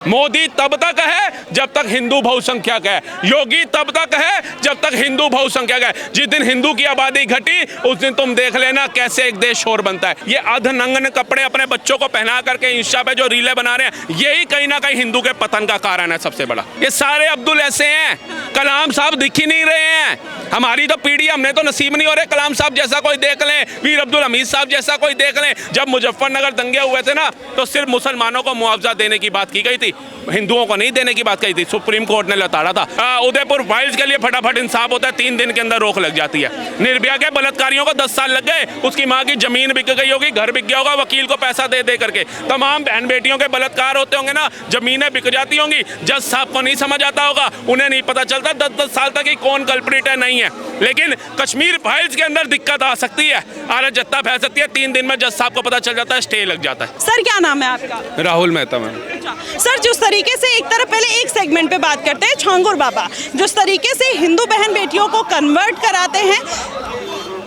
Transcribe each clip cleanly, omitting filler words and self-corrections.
मोदी तब तक है जब तक हिंदू बहुसंख्यक है, योगी तब तक है जब तक हिंदू बहुसंख्यक है। जिस दिन हिंदू की आबादी घटी उस दिन तुम देख लेना कैसे एक देश शोर बनता है। ये अधनंगन कपड़े अपने बच्चों को पहना करके इंस्टा पे जो रीलें बना रहे हैं, यही कहीं ना कहीं हिंदू के पतन का कारण है सबसे बड़ा। ये सारे अब्दुल ऐसे हैं, कलाम साहब दिख ही नहीं रहे हैं। हमारी तो पीढ़ी, हमने तो नसीब नहीं हो रहे कलाम साहब जैसा कोई देख लें, वीर अब्दुल हमीद साहब जैसा कोई देख लें। जब मुजफ्फरनगर दंगे हुए थे ना, तो सिर्फ मुसलमानों को मुआवजा देने की बात की गई थी, हिंदुओं को नहीं देने की बात कही थी। सुप्रीम कोर्ट ने लताड़ा था। उदयपुर फाइल्स के लिए फटाफट इंसाफ होता है, 3 दिन के अंदर रोक लग जाती है। निर्भया के बलात्कारियों को 10 साल लग गए, उसकी माँ की जमीन बिक गई होगी, घर बिक गया होगा वकील को पैसा दे दे करके। तमाम बहन बेटियों के बलात्कार होते होंगे ना, जमीनें बिक जाती होंगी, जज साहब को नहीं समझ आता होगा, उन्हें नहीं पता चलता 10-10 साल तक ही कौन कल्प्रिट है नहीं है। लेकिन कश्मीर फाइल्स के अंदर दिक्कत आ सकती है, आरा जत्ता फैल सकती है, 3 दिन में जज साहब को पता चल जाता है, स्टे लग जाता है। सर क्या नाम है आपका? राहुल मेहता मैम। सर जिस तरीके से एक तरफ पहले एक सेगमेंट पे बात करते हैं छांगुर बाबा, जिस तरीके से हिंदू बहन बेटियों को कन्वर्ट कराते हैं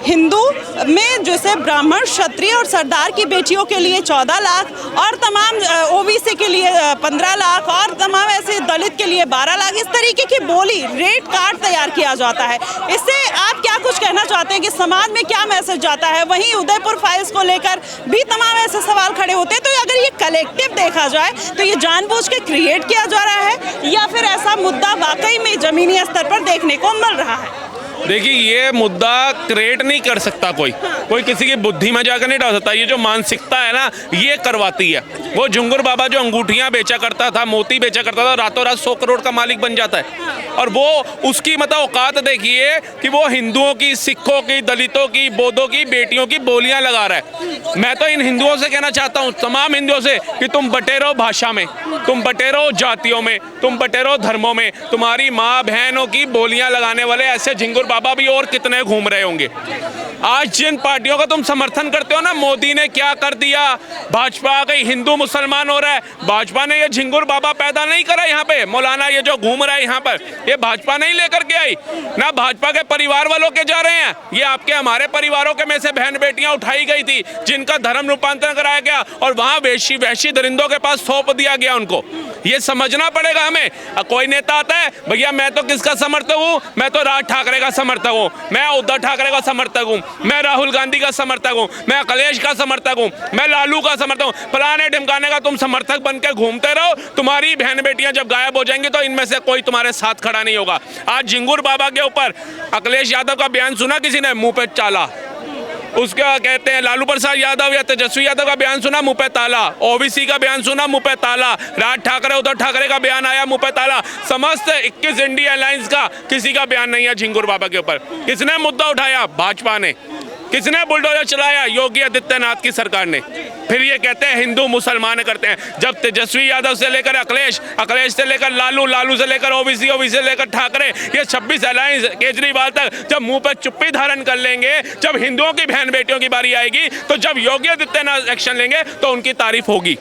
हिंदू में, जैसे ब्राह्मण, क्षत्रिय और सरदार की बेटियों के लिए 14 लाख और तमाम ओबीसी के लिए 15 लाख और तमाम ऐसे दलित के लिए 12 लाख, इस तरीके की बोली रेट कार्ड तैयार किया जाता है। इससे आप क्या कुछ कहना चाहते हैं कि समाज में क्या मैसेज जाता है? वहीं उदयपुर फाइल्स को लेकर भी तमाम ऐसे सवाल खड़े होते हैं। तो अगर ये कलेक्टिव देखा जाए तो ये जानबूझ के क्रिएट किया जा रहा है या फिर ऐसा मुद्दा वाकई में जमीनी स्तर पर देखने को मिल रहा है? देखिए, ये मुद्दा क्रिएट नहीं कर सकता कोई किसी की बुद्धि में जाकर नहीं डाल सकता। ये जो मानसिकता है ना, ये करवाती है। वो झुंगुर बाबा जो अंगूठियां बेचा करता था, मोती बेचा करता था, रातों रात 100 करोड़ का मालिक बन जाता है। और वो उसकी मतलब औकात देखिए कि वो हिंदुओं की, सिखों की, दलितों की, बौद्धों की बेटियों की बोलियां लगा रहा है। मैं तो इन हिंदुओं से कहना चाहता हूँ, तमाम हिंदुओं से, कि तुम बटे रहो भाषा में, तुम बटे रहो जातियों में, तुम बटे रहो धर्मों में। तुम्हारी माँ बहनों की बोलियां लगाने वाले ऐसे झिंगुर बाबा भी और कितने घूम रहे होंगे। आज जिन पार्टियों का तुम समर्थन करते हो ना, मोदी ने क्या कर दिया, भाजपा आ गई, हिंदू मुसलमान हो रहा है। भाजपा ने ये झिंगुर बाबा पैदा नहीं करा यहाँ पे, मौलाना ये जो घूम रहा है यहाँ पर, ये भाजपा नहीं लेकर के आई ना, भाजपा के परिवार वालों के जा रहे हैं। ये आपके हमारे परिवारों के में से बहन बेटियां उठाई गई थी, जिनका धर्म रूपांतरण कराया गया और वहां वैशी दरिंदों के पास सौंप दिया गया उनको। ये समझना पड़ेगा हमें। कोई नेता आता है, भैया मैं तो किसका समर्थक हूँ, मैं तो राज ठाकरे का समर्थक हूँ, मैं उद्धव ठाकरे का समर्थक हूँ, मैं राहुल गांधी का समर्थक हूँ, मैं अखिलेश का समर्थक हूँ, मैं लालू का समर्थक हूँ। फलाने ढिमकाने का तुम समर्थक बन के घूमते रहो, तुम्हारी बहन बेटियां जब गायब हो जाएंगी तो इनमें से कोई तुम्हारे साथ खड़ा नहीं होगा। आज झिंगुर बाबा के ऊपर अखिलेश यादव का बयान सुना किसी ने? मुंह पे चाला। उसका कहते हैं लालू प्रसाद यादव या तेजस्वी यादव का बयान सुना, मुंह पे ताला। ओबीसी का बयान सुना, मुंह पे ताला। राज ठाकरे, उद्धव ठाकरे का बयान आया, मुंह पे ताला। समस्त 21 इंडिया अलायंस का किसी का बयान नहीं है झिंगुर बाबा के ऊपर। किसने मुद्दा उठाया? भाजपा ने। किसने बुलडोजर चलाया? योगी आदित्यनाथ की सरकार ने। फिर ये कहते हैं हिंदू मुसलमान करते हैं। जब तेजस्वी यादव से लेकर अखिलेश, अखिलेश से लेकर लालू, लालू से लेकर ओबीसी, ओबीसी से लेकर ठाकरे, ये 26 अलायंस केजरीवाल तक जब मुंह पर चुप्पी धारण कर लेंगे, जब हिंदुओं की बहन बेटियों की बारी आएगी, तो जब योगी आदित्यनाथ एक्शन लेंगे तो उनकी तारीफ होगी।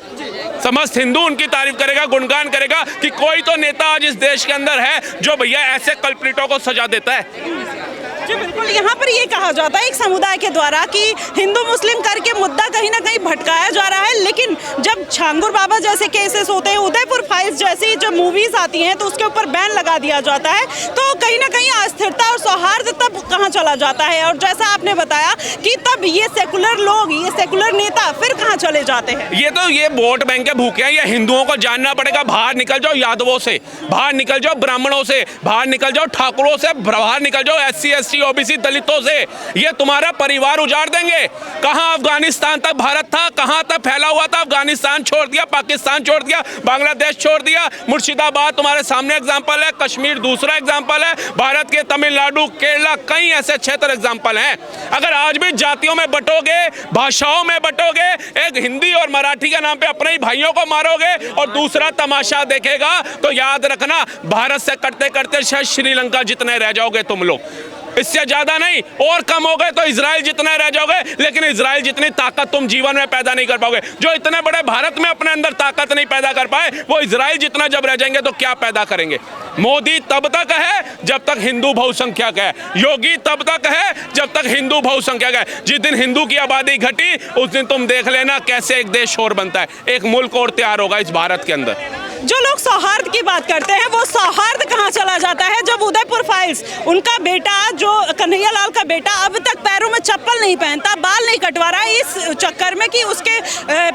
समस्त हिंदू उनकी तारीफ करेगा, गुणगान करेगा कि कोई तो नेता आज इस देश के अंदर है जो भैया ऐसे कल्प्रिटों को सजा देता है। जी बिल्कुल, यहाँ पर ये कहा जाता है एक समुदाय के द्वारा कि हिंदू मुस्लिम करके मुद्दा कहीं ना कहीं भटकाया जा रहा है। लेकिन जब छांगुर बाबा जैसे केसेस होते हैं, उदयपुर फाइल्स जैसी जो मूवीज आती हैं, तो उसके ऊपर बैन लगा दिया जाता है। तो कहीं ना कहीं अस्थिरता और सौहार्द तब कहाँ चला जाता है? और जैसा आपने बताया कि तब ये सेकुलर लोग, ये सेकुलर नेता फिर कहाँ चले जाते हैं? ये वोट बैंक के भूखे हैं। ये हिंदुओं को जानना पड़ेगा। बाहर निकल जाओ यादवों से, बाहर निकल जाओ ब्राह्मणों से, बाहर निकल जाओ ठाकुरों से, बाहर निकल जाओ SC ST ओबीसी दलितों से। ये तुम्हारा परिवार उजाड़ देंगे। कहां अफगानिस्तान तक भारत था, कहां तक फैला हुआ था? अफगानिस्तान छोड़ दिया, पाकिस्तान छोड़ दिया, बांग्लादेश छोड़ दिया। मुर्शिदाबाद तुम्हारे सामने एग्जांपल है, कश्मीर दूसरा एग्जांपल है, भारत के तमिलनाडु, केरला, कई ऐसे क्षेत्र एग्जांपल हैं। अगर आज भी जातियों में बटोगे, भाषाओं में बटोगे, एक हिंदी और मराठी के नाम पे अपने ही भाइयों को मारोगे और दूसरा तमाशा देखेगा, तो याद रखना भारत से करते करते शायद श्रीलंका जितने रह जाओगे तुम लोग। इससे ज्यादा नहीं, और कम हो गए तो इजराइल जितने रह जाओगे। लेकिन इजराइल जितनी ताकत तुम जीवन में पैदा नहीं कर पाओगे। जो इतने बड़े भारत में अपने अंदर ताकत नहीं पैदा कर पाए, वो इजराइल जितना जब रह जाएंगे तो क्या पैदा करेंगे? मोदी तब तक है जब तक हिंदू बहुसंख्यक है, योगी तब तक है जब तक हिंदू बहुसंख्यक है। जिस दिन हिंदू की आबादी घटी उस दिन तुम देख लेना कैसे एक देश शोर बनता है, एक मुल्क और तैयार होगा इस भारत के अंदर। जो लोग सौहार्द की बात करते हैं वो सौहार्द कहाँ चला जाता है जब उदयपुर फाइल्स, उनका बेटा जो कन्हैया लाल का बेटा अब तक पैरों में चप्पल नहीं पहनता, बाल नहीं कटवा रहा है इस चक्कर में कि उसके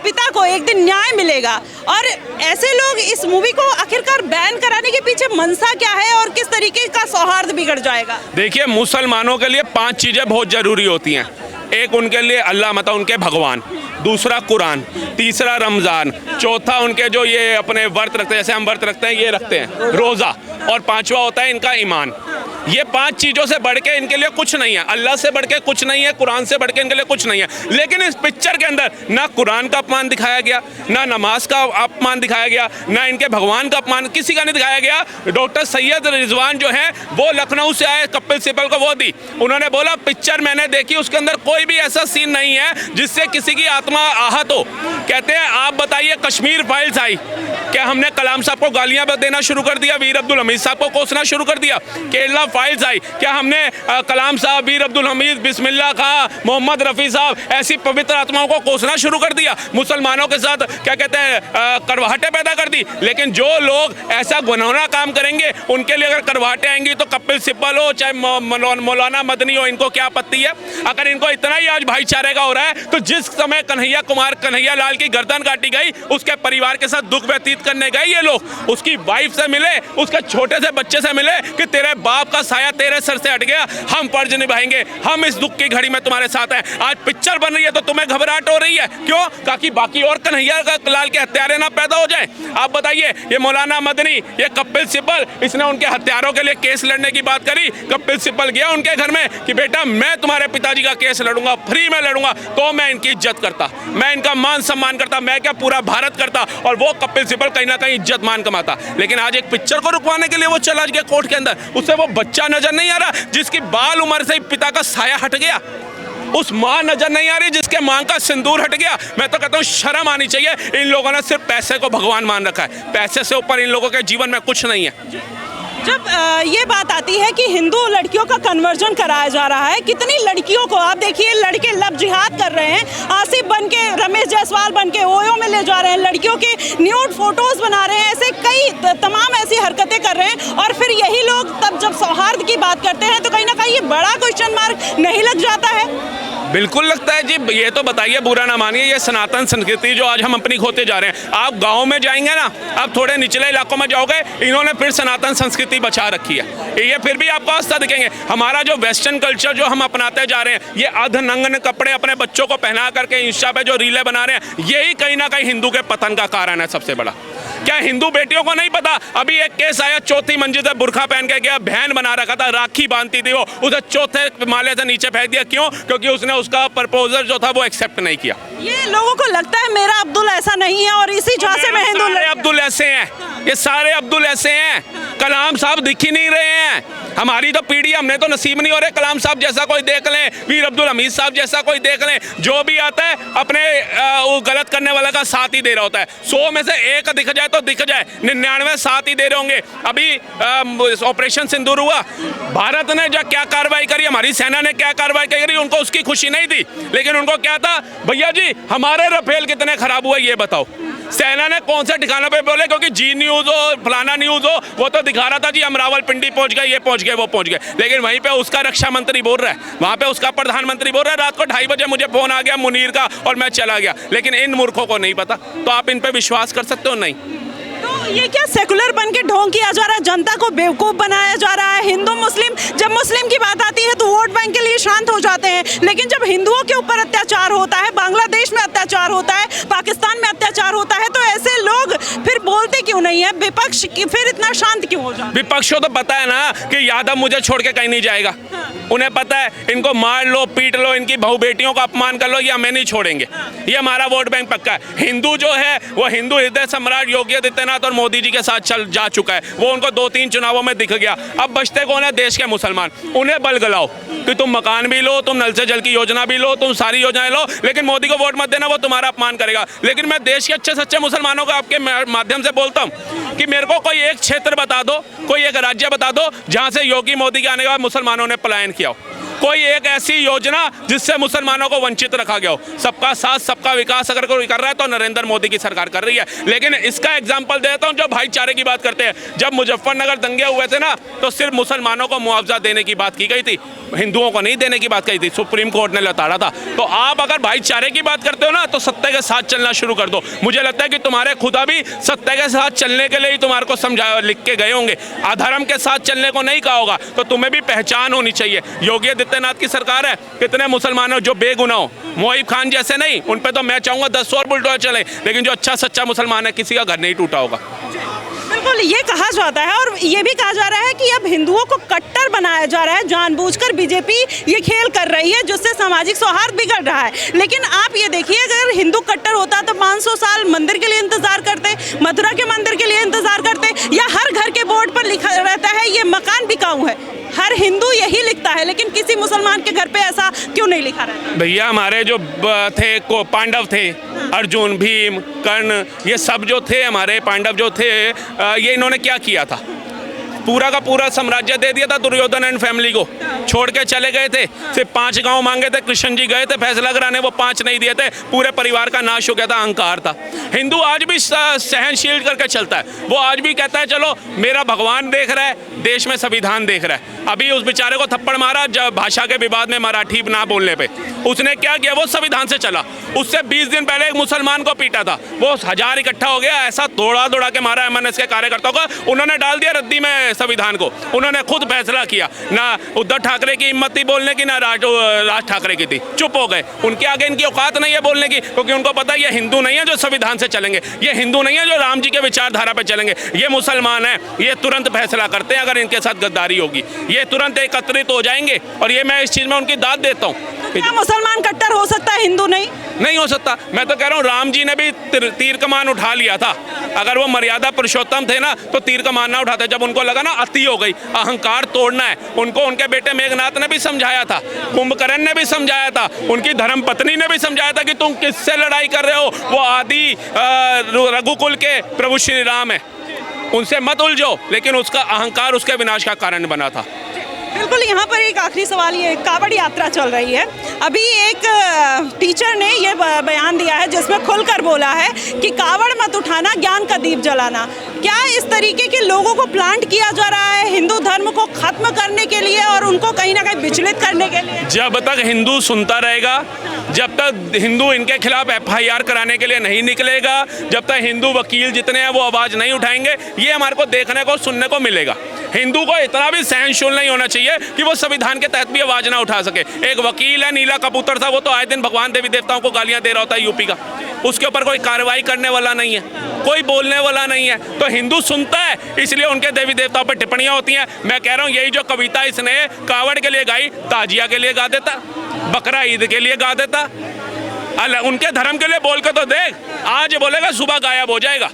पिता को एक दिन न्याय मिलेगा। और ऐसे लोग इस मूवी को आखिरकार बैन कराने के पीछे मंशा क्या है और किस तरीके का सौहार्द बिगड़ जाएगा? देखिए, मुसलमानों के लिए 5 चीज़ें बहुत ज़रूरी होती हैं। एक उनके लिए अल्लाह, मतलब उनके भगवान, दूसरा कुरान, तीसरा रमज़ान, चौथा उनके जो ये अपने व्रत रखते हैं, जैसे हम व्रत रखते हैं, ये रखते हैं रोज़ा, और 5वां होता है इनका ईमान। ये 5 चीज़ों से बढ़ के इनके लिए कुछ नहीं है, अल्लाह से बढ़ के कुछ नहीं है, कुरान से बढ़ के इनके लिए कुछ नहीं है। लेकिन इस पिक्चर के अंदर ना कुरान का अपमान दिखाया गया, ना नमाज का अपमान दिखाया गया, ना इनके भगवान का अपमान किसी का नहीं दिखाया गया। डॉक्टर सैयद रिजवान जो है वो लखनऊ से आए, कपिल सिब्बल को वो दी, उन्होंने बोला पिक्चर मैंने देखी, उसके अंदर कोई भी ऐसा सीन नहीं है जिससे किसी की आत्मा आहत हो। कहते हैं आप बताइए, कश्मीर फाइल्स आई, क्या हमने कलाम साहब को गालियां देना शुरू कर दिया, वीर अब्दुल हमीद साहब को कोसना शुरू कर दिया? केरला फाइल्स आई, क्या हमने कलाम साहब, वीर अब्दुल हमीद, बिस्मिल्लाह खां, मोहम्मद रफ़ी साहब ऐसी पवित्र आत्माओं को कोसना शुरू कर दिया? मुसलमानों के साथ क्या कहते हैं करवाहटें पैदा कर दी। लेकिन जो लोग ऐसा गुनाहगार काम करेंगे उनके लिए अगर करवाहटें आएंगी तो कपिल सिब्बल हो चाहे मौलाना मदनी हो, इनको क्या आपत्ति है? अगर इनको इतना ही आज भाईचारे का हो रहा है तो जिस समय कन्हैया लाल की गर्दन काटी गई, उसके परिवार के साथ दुख व्यतीत करने गए ये लोग, उसकी वाइफ से मिले, उसके छोटे से बच्चे से मिले कि तेरे बाप का साया तेरे सर से हट गया, हम फर्ज निभाएंगे, हम इस दुख की घड़ी में तुम्हारे साथ हैं। आज पिक्चर बन रही है तो तुम्हें घबराहट हो रही है, क्यों? ताकि बाकी और कन्हैया लाल के हत्यारे ना पैदा हो जाए। आप बताइए, ये मौलाना मदनी, ये कपिल सिब्बल, इसने उनके हत्यारों के लिए केस लड़ने की बात करी। कपिल सिब्बल गया उनके घर में कि बेटा मैं तुम्हारे पिताजी का केस लड़ूंगा, फ्री में लड़ूंगा, तो मैं इनकी इज्जत करता, मैं इनका मान सम्मान करता, मैं क्या पूरा भारत करता, और वो कपिल सिब्बल कहीं ना कहीं इज्जत मान कमाता। लेकिन आज एक पिक्चर को रुकवाने के लिए वो चला गया कोर्ट के अंदर, उससे वो बच्चा नजर नहीं आ रहा जिसकी बाल उम्र से ही पिता का साया हट गया, उस माँ नजर नहीं आ रही जिसके माँ का सिंदूर हट गया। मैं तो कहता हूँ शर्म आनी चाहिए। इन लोगों ने सिर्फ पैसे को भगवान मान रखा है, पैसे से ऊपर इन लोगों के जीवन में कुछ नहीं है। जब ये बात आती है कि हिंदू लड़कियों का कन्वर्जन कराया जा रहा है, कितनी लड़कियों को आप देखिए, लड़के लब जिहाद कर रहे हैं, आसिफ बन के, रमेश जायसवाल बन के ओयो में ले जा रहे हैं, लड़कियों के न्यूड फोटोज बना रहे हैं, ऐसे कई तमाम ऐसी हरकतें कर रहे हैं। और फिर यही लोग तब जब सौहार्द की बात करते हैं तो कहीं ना कहीं ये बड़ा क्वेश्चन मार्क नहीं लग जाता है? बिल्कुल लगता है जी। ये तो बताइए, बुरा ना मानिए, ये सनातन संस्कृति जो आज हम अपनी खोते जा रहे हैं। आप गाँव में जाएंगे ना, आप थोड़े निचले इलाकों में जाओगे, इन्होंने फिर सनातन संस्कृति बचा रखी है, ये फिर भी आपको आस्था दिखेंगे। हमारा जो वेस्टर्न कल्चर जो हम अपनाते जा रहे हैं, ये अर्धनग्न कपड़े अपने बच्चों को पहना करके इंस्टा पे जो रीलें बना रहे हैं, यही कहीं ना कहीं हिंदू के पतन का कारण है सबसे बड़ा। क्या हिंदू बेटियों को नहीं पता? अभी एक केस आया, 4थी मंजिल से बुरखा पहन के गया, बहन बना रखा था, राखी बांधती थी वो, उसे 4थे माले से नीचे फेंक दिया। क्यों? क्योंकि उसने उसका प्रपोजल जो था वो एक्सेप्ट नहीं किया। ये लोगों को लगता है मेरा अब्दुल ऐसा नहीं है और इसी झांसे में हिंदू अब्दुल ऐसे हैं, ये सारे अब्दुल ऐसे हैं। कलाम साहब दिख ही नहीं रहे हैं। हमारी तो पीढ़ी, हमने तो नसीब नहीं हो रहे कलाम साहब जैसा कोई देख लें, वीर अब्दुल हमीद साहब जैसा कोई देख लें। जो भी आता है अपने वो गलत करने वाला का साथ ही दे रहा होता है। 100 में से एक दिख जाए तो दिख जाए, 99 साथ ही दे रहे होंगे। अभी ऑपरेशन सिंदूर हुआ, भारत ने जो क्या कार्रवाई करी, हमारी सेना ने क्या कार्रवाई करी, उनको उसकी खुशी नहीं थी। लेकिन उनको क्या था, भैया जी हमारे राफेल कितने खराब हुए ये बताओ। सेना ने कौन से ठिकानों पे बोले, क्योंकि जी न्यूज़ हो, फलाना न्यूज़ हो, वो तो दिखा रहा था जी हम रावलपिंडी पहुंच गए, ये पहुंच गए, वो पहुंच गए। लेकिन वहीं पे उसका रक्षा मंत्री बोल रहा है, वहाँ पे उसका प्रधानमंत्री बोल रहा है, रात को 2:30 बजे मुझे फोन आ गया मुनीर का और मैं चला गया। लेकिन इन मूर्खों को नहीं पता, तो आप इन पे विश्वास कर सकते हो? नहीं। तो ये क्या सेकुलर बन के ढोंग किया जा रहा है, जनता को बेवकूफ़ बनाया जा रहा है? हिंदू मुस्लिम, जब मुस्लिम की बात आती है तो वोट बैंक के लिए शांत हो जाते हैं, लेकिन जब हिंदुओं के ऊपर अत्याचार होता है, बांग्लादेश में अत्याचार होता है, पाकिस्तान में अत्याचार होता है, तो ऐसे लोग फिर बोलते क्यों नहीं है? विपक्ष फिर इतना शांत क्यों हो जाता है? विपक्ष को तो पता है ना कि यादव मुझे छोड़ के कहीं नहीं जाएगा। उन्हें पता है इनको मार लो, पीट लो, इनकी बहू बेटियों का अपमान कर लो, ये हमें नहीं छोड़ेंगे। ये हमारा वोट बैंक पक्का है। हिंदू जो है वो हिंदू हृदय सम्राट योगी आदित्यनाथ और मोदी जी के साथ चल जा चुका है, वो उनको 2-3 चुनावों में दिख गया। अब बचते कौन है? देश के मुसलमान। उन्हें बल गलाओ कि तुम मकान भी लो, तुम नल से जल की योजना भी लो, तुम सारी योजनाएं लो, लेकिन मोदी को वोट मत देना, वो तुम्हारा अपमान करेगा। लेकिन मैं देश के अच्छे सच्चे मुसलमानों को आपके माध्यम से बोलता हूँ कि मेरे को कोई एक क्षेत्र बता दो, कोई एक राज्य बता दो जहाँ से योगी मोदी के आने के बाद मुसलमानों ने पलायन किया हो। कोई एक ऐसी योजना जिससे मुसलमानों को वंचित रखा गया हो। सबका साथ सबका विकास अगर कोई कर रहा है तो नरेंद्र मोदी की सरकार कर रही है। लेकिन इसका एग्जाम्पल देता हूँ, जो भाईचारे की बात करते हैं, जब मुजफ्फरनगर दंगे हुए थे ना, तो सिर्फ मुसलमानों को मुआवजा देने की बात की गई थी, हिंदुओं को नहीं देने की बात कही थी, सुप्रीम कोर्ट ने लताड़ा था। तो आप अगर भाईचारे की बात करते हो ना, तो सत्य के साथ चलना शुरू कर दो। मुझे लगता है कि तुम्हारे खुदा भी सत्य के साथ चलने के लिए ही तुम्हारे को समझा लिख के गए होंगे, अधर्म के साथ चलने को नहीं कहा होगा। तो तुम्हें भी पहचान होनी चाहिए। योगी आदित्यनाथ की सरकार है, कितने मुसलमान जो बेगुनाह हो, मोहिब खान जैसे नहीं, उन पे तो मैं चाहूंगा 10 और बुलडोजर चले, लेकिन जो अच्छा सच्चा मुसलमान है, किसी का घर नहीं टूटा होगा। बिल्कुल, ये कहा जाता है और ये भी कहा जा रहा है कि अब हिंदुओं को कट्टर बनाया जा रहा है, जानबूझकर बीजेपी ये खेल कर रही है जिससे सामाजिक सौहार्द बिगड़ रहा है। लेकिन आप ये देखिए, अगर हिंदू कट्टर होता तो 500 साल मंदिर के लिए इंतजार करते, मथुरा के मंदिर के लिए इंतजार करते, या हर घर के बोर्ड पर लिखा रहता है ये मकान बिकाऊ है। हर हिंदू यही लिखता है, लेकिन किसी मुसलमान के घर पे ऐसा क्यों नहीं लिखा रहता? भैया, हमारे जो थे को पांडव थे, अर्जुन, भीम, कर्ण, ये सब जो थे हमारे पांडव जो थे, ये इन्होंने क्या किया था? पूरा का पूरा साम्राज्य दे दिया था दुर्योधन एंड फैमिली को, छोड़ के चले गए थे। सिर्फ 5 गांव मांगे थे, कृष्ण जी गए थे फैसला कराने, वो 5 नहीं दिए थे, पूरे परिवार का नाश हो गया था, अहंकार था। हिंदू आज भी सहनशील करके चलता है, वो आज भी कहता है चलो मेरा भगवान देख रहा है, देश में संविधान देख रहा है। अभी उस बेचारे को थप्पड़ मारा जब भाषा के विवाद में मराठी ना बोलने पे, उसने क्या किया, वो संविधान से चला। उससे 20 दिन पहले एक मुसलमान को पीटा था, वो 1000 इकट्ठा हो गया, ऐसा दौड़ा दौड़ा के मारा एमएनएस के कार्यकर्ताओं को, उन्होंने डाल दिया रद्दी में संविधान को। उन्होंने खुद फैसला किया, ना उद्धव ठाकरे की हिम्मत थी बोलने की, ना राज ठाकरे की थी, चुप हो गए। उनके आगे इनकी औकात नहीं है बोलने की, क्योंकि उनको पता है ये हिंदू नहीं है जो संविधान से चलेंगे, ये हिंदू नहीं है जो राम जी के विचारधारा पे चलेंगे, ये मुसलमान है, ये तुरंत फैसला करते हैं अगर इनके साथ गद्दारी होगी, ये तुरंत एकत्रित हो जाएंगे। और ये मैं इस चीज में उनकी दाद देता हूँ। क्या मुसलमान कट्टर हो सकता है, हिंदू नहीं हो सकता? मैं तो कह रहा हूँ, राम जी ने भी तीर कमान उठा लिया था। अगर वो मर्यादा पुरुषोत्तम थे ना, तो तीर कमान ना उठाते। जब उनको लगा ना अति हो गई, अहंकार तोड़ना है, उनको उनके बेटे मेघनाथ ने भी समझाया था, कुंभकर्ण ने भी समझाया था, उनकी धर्म पत्नी ने भी समझाया था कि तुम किससे लड़ाई कर रहे हो, वो आदि रघुकुल के प्रभु श्री राम है, उनसे मत उलझो। लेकिन उसका अहंकार उसके विनाश का कारण बना था। बिल्कुल। यहाँ पर एक आखिरी सवाल, ये कावड़ यात्रा चल रही है, अभी एक टीचर ने ये बयान दिया है जिसमें खुलकर बोला है कि कावड़ मत उठाना, ज्ञान का दीप जलाना। क्या इस तरीके के लोगों को प्लांट किया जा रहा है हिंदू धर्म को खत्म करने के लिए और उनको कहीं ना कहीं विचलित करने के लिए? जब तक हिंदू सुनता रहेगा, जब तक हिंदू इनके खिलाफ FIR कराने के लिए नहीं निकलेगा, जब तक हिंदू वकील जितने हैं वो आवाज़ नहीं उठाएंगे, ये हमारे को देखने को सुनने को मिलेगा। हिंदू को इतना भी सहनशील नहीं होना चाहिए कि वो संविधान के तहत भी आवाज़ ना उठा सके। एक वकील है नीला कपूतर था, वो तो आए दिन भगवान देवी देवताओं को गालियाँ दे रहा होता है यूपी का, उसके ऊपर कोई कार्रवाई करने वाला नहीं है, कोई बोलने वाला नहीं है। तो हिंदू सुनता है, इसलिए उनके देवी देवताओं पर टिप्पणियाँ होती हैं। मैं कह रहा हूँ, यही जो कविता इसने कावड़ के लिए गाई, ताजिया के लिए गा देता, बकरा ईद के लिए गा देता, उनके धर्म के लिए बोल के तो देख। आज बोलेगा सुबह गायब हो जाएगा,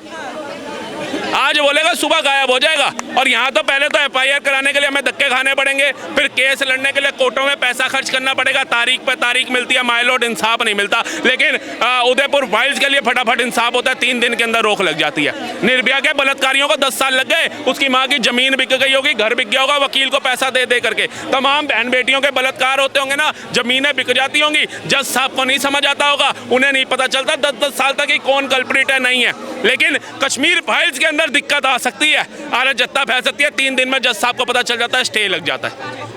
आज बोलेगा सुबह गायब हो जाएगा। और यहाँ तो पहले तो FIR कराने के लिए हमें धक्के खाने पड़ेंगे, फिर केस लड़ने के लिए कोर्टों में पैसा खर्च करना पड़ेगा, तारीख पे तारीख मिलती है, माय लॉर्ड इंसाफ नहीं मिलता। लेकिन उदयपुर फाइल्स के लिए फटाफट इंसाफ होता है, 3 दिन के अंदर रोक लग जाती है। निर्भया के बलात्कारियों को 10 साल लग गए, उसकी माँ की जमीन बिक गई होगी, घर बिक गया होगा वकील को पैसा दे दे करके। तमाम बहन बेटियों के बलात्कार होते होंगे ना, जमीनें बिक जाती होंगी, जज साहब को नहीं समझ आता होगा, उन्हें नहीं पता चलता 10-10 साल तक ही कौन कल्प्रिट है नहीं है। लेकिन कश्मीर फाइल्स के अंदर दिक्कत आ सकती है, आरा जत्ता फैल सकती है, 3 दिन में जज साहब को पता चल जाता है, स्टे लग जाता है।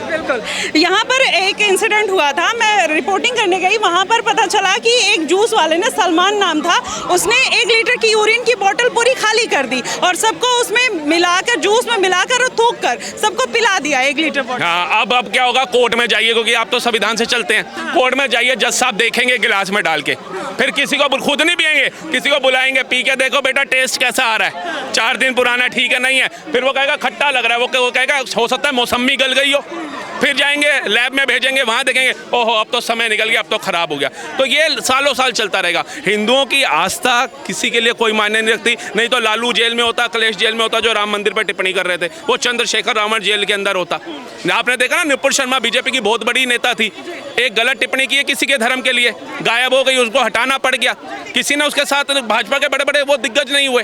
बिल्कुल। यहाँ पर एक इंसिडेंट हुआ था, मैं रिपोर्टिंग करने गई, वहाँ पर पता चला कि एक जूस वाले ने, सलमान नाम था, उसने 1 लीटर की यूरिन की बोतल पूरी खाली कर दी और सबको उसमें मिलाकर, जूस में मिलाकर और थूक कर सबको पिला दिया 1 लीटर बोतल। हाँ, अब क्या होगा, कोर्ट में जाइए, क्योंकि आप तो संविधान से चलते हैं। कोर्ट में जाइए, जज साहब देखेंगे गिलास में डाल के, फिर किसी को खुद नहीं पिएंगे, किसी को बुलाएंगे, पी के देखो बेटा टेस्ट कैसा आ रहा है, 4 दिन पुराना ठीक है नहीं है, फिर वो कहेगा खट्टा लग रहा है, वो कहेगा हो सकता है मौसमी गल गई हो, फिर जाएंगे लैब में भेजेंगे, वहाँ देखेंगे ओहो अब तो समय निकल गया, अब तो खराब हो गया। तो ये सालों साल चलता रहेगा। हिंदुओं की आस्था किसी के लिए कोई मायने नहीं रखती। नहीं तो लालू जेल में होता, अखिलेश जेल में होता जो राम मंदिर पर टिप्पणी कर रहे थे, वो चंद्रशेखर रावण जेल के अंदर होता। आपने देखा ना, नुपुर शर्मा बीजेपी की बहुत बड़ी नेता थी, एक गलत टिप्पणी की है किसी के धर्म के लिए, गायब हो गई, उसको हटाना पड़ गया। किसी ने उसके साथ, भाजपा के बड़े बड़े वो दिग्गज नहीं हुए,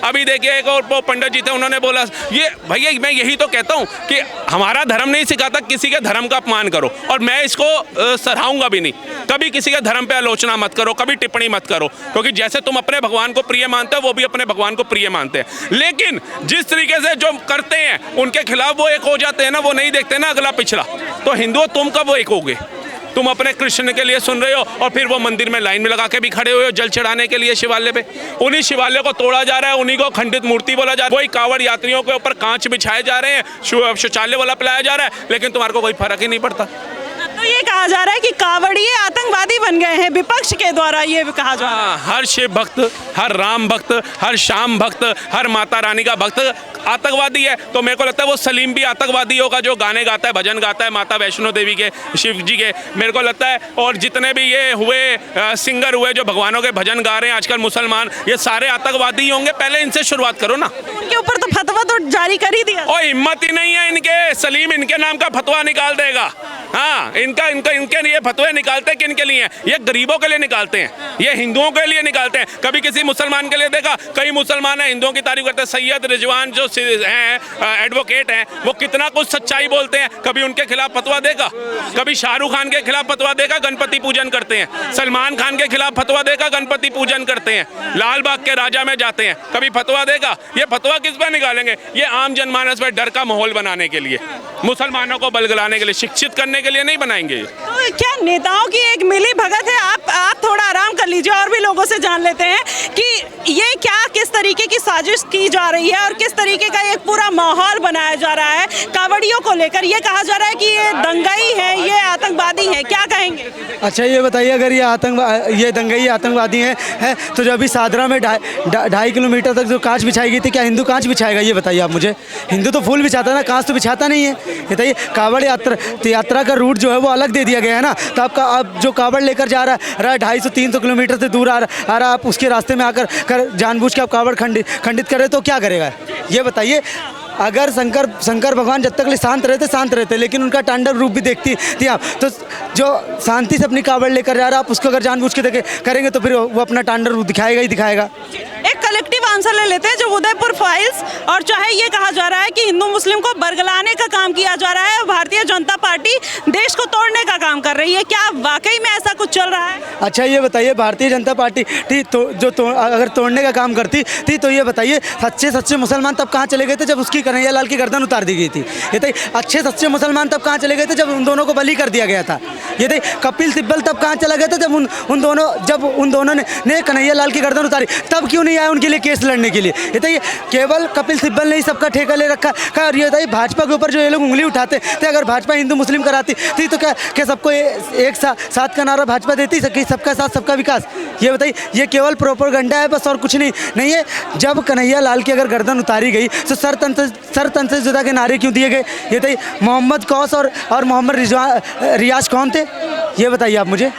अभी देखिए एक और पंडित जी थे, उन्होंने बोला ये भैया, मैं यही तो कहता हूँ कि हमारा धर्म नहीं सिखाता किसी के धर्म का अपमान करो, और मैं इसको सराहूंगा भी नहीं। कभी किसी के धर्म पे आलोचना मत करो, कभी टिप्पणी मत करो, क्योंकि जैसे तुम अपने भगवान को प्रिय मानते हो वो भी अपने भगवान को प्रिय मानते हैं। लेकिन जिस तरीके से जो करते हैं उनके खिलाफ वो एक हो जाते हैं ना, वो नहीं देखते ना अगला पिछड़ा। तो हिंदुओं तुम कब एक होगे? तुम अपने कृष्ण के लिए सुन रहे हो और फिर वो मंदिर में लाइन में लगा के भी खड़े हुए हो जल चढ़ाने के लिए शिवालय पे। उन्हीं शिवालय को तोड़ा जा रहा है, उन्हीं को खंडित मूर्ति बोला जा रहा है, वही कांवड़ यात्रियों के ऊपर कांच बिछाए जा रहे हैं, शौचालय वाला पिलाया जा रहा है, लेकिन तुम्हारे को कोई फर्क ही नहीं पड़ता। तो ये कहा जा रहा है कि कांवड़िए आतंकवादी बन गए हैं, विपक्ष के द्वारा ये कहा जा रहा है। हर शिव भक्त, हर राम भक्त, हर श्याम भक्त, हर माता रानी का भक्त आतंकवादी है। तो मेरे को लगता है वो सलीम भी आतंकवादी होगा जो गाने गाता है, भजन गाता है माता वैष्णो देवी के, शिव जी के, मेरे को लगता है। और जितने भी ये हुए सिंगर हुए जो भगवानों के भजन गा रहे हैं आजकल मुसलमान, ये सारे आतंकवादी होंगे। पहले इनसे शुरुआत करो ना। उनके ऊपर तो फतवा तो जारी कर ही दिया। और हिम्मत ही नहीं है इनके, सलीम इनके नाम का फतवा निकाल देगा। हाँ, इनके लिए फतवे निकालते हैं, किन के लिए? ये गरीबों के लिए निकालते हैं, ये हिंदुओं के लिए निकालते हैं। कभी किसी मुसलमान के लिए देखा? कई मुसलमान हैं हिंदुओं की तारीफ करते हैं। सैयद रिजवान जो हैं एडवोकेट हैं, वो कितना कुछ सच्चाई बोलते हैं। कभी उनके खिलाफ फतवा देगा? कभी शाहरुख खान के खिलाफ फतवा देगा? गणपति पूजन करते हैं। सलमान खान के खिलाफ फतवा देगा? गणपति पूजन करते हैं। लाल बाग के राजा में जाते हैं, कभी फतवा देगा? ये फतवा किस पर निकालेंगे? ये आम जनमानस पर डर का माहौल बनाने के लिए, मुसलमानों को बलगलाने के लिए, शिक्षित करने के लिए नहीं बनाएंगे। तो क्या नेताओं की एक मिली भगत है? आप थोड़ा आराम कर लीजिए और भी लोगों से जान लेते हैं कि ये क्या किस तरीके की साजिश की जा रही है और किस तरीके का एक पूरा माहौल बनाया जा रहा है कांवड़ियों को लेकर। ये कहा जा रहा है कि ये दंगाई है, ये आतंकवादी है, क्या कहेंगे? अच्छा ये बताइए, अगर ये दंगाई आतंकवादी हैं तो जो अभी सादरा में 2.5 किलोमीटर तक जो कांच बिछाई गई थी, क्या हिंदू कांच बिछाएगा? ये बताइए आप मुझे। हिंदू तो फूल बिछाता है ना, कांच तो बिछाता नहीं है। बताइए, कांवड़ यात्रा का रूट जो है वो अलग दे दिया गया है ना, तो आपका आप जो कांवड़ लेकर जा रहा है 250-300 किलोमीटर से दूर आ रहा, आप उसके रास्ते में आकर जानबूझ के आप कांवड़ खंडित करें तो क्या करेगा? ये बताइए। अगर शंकर भगवान जब तक शांत रहते, लेकिन उनका तांडव रूप भी देखती थी आप। तो जो शांति से अपनी कांवड़ लेकर जा रहा है, आप उसको अगर जानबूझ के करेंगे तो फिर वो अपना तांडव रूप दिखाएगा ही दिखाएगा। एक कलेक्टिव आंसर ले लेते हैं जो उदयपुर फाइल्स, और चाहे ये कहा जा रहा है कि हिंदू मुस्लिम को बरगलाने का काम किया जा रहा है, भारतीय जनता पार्टी देश को तोड़ने का काम कर रही है, क्या वाकई में ऐसा कुछ चल रहा है? अच्छा ये बताइए, भारतीय जनता पार्टी अगर तोड़ने का काम करती थी तो ये बताइए, सच्चे मुसलमान तब कहाँ चले गए थे जब उसकी कन्हैया लाल की गर्दन उतार दी गई थी? ये तो अच्छे सच्चे मुसलमान तब कहाँ चले गए थे जब उन दोनों को बलि कर दिया गया था? ये तो कपिल सिब्बल तब कहाँ चला गया था जब उन दोनों ने कन्हैया लाल की गर्दन उतारी? तब क्यों नहीं आया उनके लिए केस लड़ने के लिए? ये तो केवल कपिल सिब्बल ने ही सबका ठेका ले रखा है। और ये बताइए, भाजपा के ऊपर जो ये लोग उंगली उठाते थे, अगर भाजपा हिंदू मुस्लिम कराती थी तो क्या सबको एक साथ का नारा भाजपा देती सकी, सबका साथ सबका विकास? ये बताइए, ये केवल प्रोपेगेंडा है बस, और कुछ नहीं है। जब कन्हैया लाल की अगर गर्दन उतारी गई तो सर तन से जुदा के नारे क्यों दिए गए? ये बताइए, मोहम्मद कौस और मोहम्मद रियाज कौन थे? ये बताइए आप मुझे।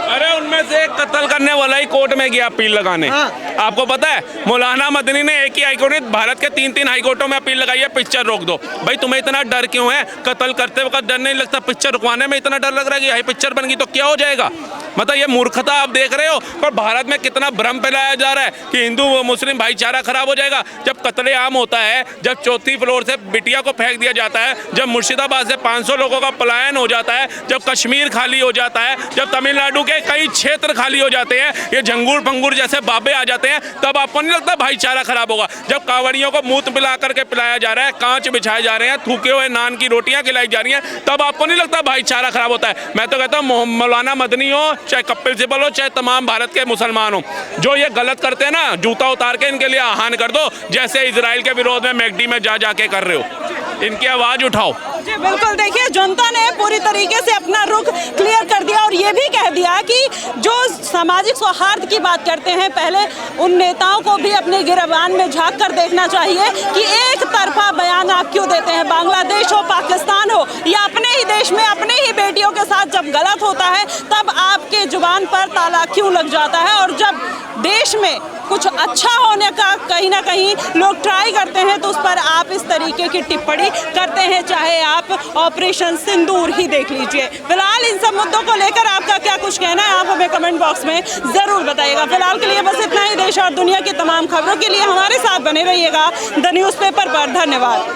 अरे उनमें से एक कत्ल करने वाला ही कोर्ट में गया अपील लगाने। आपको पता है, मौलाना मदनी ने एक ही हाईकोर्ट में भारत के 3 हाईकोर्टों में अपील लगाई है, पिक्चर रोक दो। भाई तुम्हें इतना डर क्यों है? कत्ल करते वक्त डर नहीं लगता, पिक्चर रुकवाने में इतना डर लग रहा है कि हाई पिक्चर बन गई तो क्या हो जाएगा? मतलब ये मूर्खता आप देख रहे हो। पर भारत में कितना भ्रम फैलाया जा रहा है कि हिंदू मुस्लिम भाईचारा खराब हो जाएगा। जब कत्लेआम होता है, जब 4थी फ्लोर से बिटिया को फेंक दिया जाता है, जब मुर्शिदाबाद से 500 लोगों का पलायन हो जाता है, जब कश्मीर खाली हो जाता है, जब तमिलनाडु के कई क्षेत्र खाली हो जाते हैं, ये झंगूर पंगूर जैसे बाबे आ जाते हैं, तब आपको नहीं लगता भाईचारा खराब होगा? जब कांवड़ियों को मूत पिला करके पिलाया जा रहा है, कांच बिछाए जा रहे हैं, थूके हुए नान की रोटियां खिलाई जा रही हैं, तब आपको नहीं लगता भाईचारा खराब होता है? मैं तो कहता हूँ मौलाना मदनी हो, चाहे कपिल सिब्बल हो, चाहे तमाम भारत के मुसलमान हो, जो ये गलत करते हैं ना, जूता उतार के इनके लिए आह्वान कर दो, जैसे इजराइल के विरोध में मैकडी में जाके कर रहे हो। इनकी आवाज उठाओ। जी बिल्कुल, देखिए जनता ने पूरी तरीके से अपना रुख क्लियर कर दिया और ये भी कह दिया कि जो सामाजिक सौहार्द की बात करते हैं, पहले उन नेताओं को भी अपने गिरबान में झांक कर देखना चाहिए कि एक तरफा बयान आप क्यों देते हैं। बांग्लादेश हो, पाकिस्तान हो, या अपने ही देश में अपने ही बेटियों के साथ जब गलत होता है, तब आपके जुबान पर ताला क्यों लग जाता है, और जब देश में कुछ अच्छा होने का कहीं ना कहीं लोग ट्राई करते हैं तो उस पर आप इस तरीके की टिप्पणी करते हैं, चाहे आप ऑपरेशन सिंदूर ही देख लीजिए। फिलहाल इन सब मुद्दों को लेकर आपका क्या कुछ कहना है, आप हमें कमेंट बॉक्स में ज़रूर बताइएगा। फिलहाल के लिए बस इतना ही। देश और दुनिया की तमाम खबरों के लिए हमारे साथ बने रहिएगा द न्यूज़पेपर पर। धन्यवाद।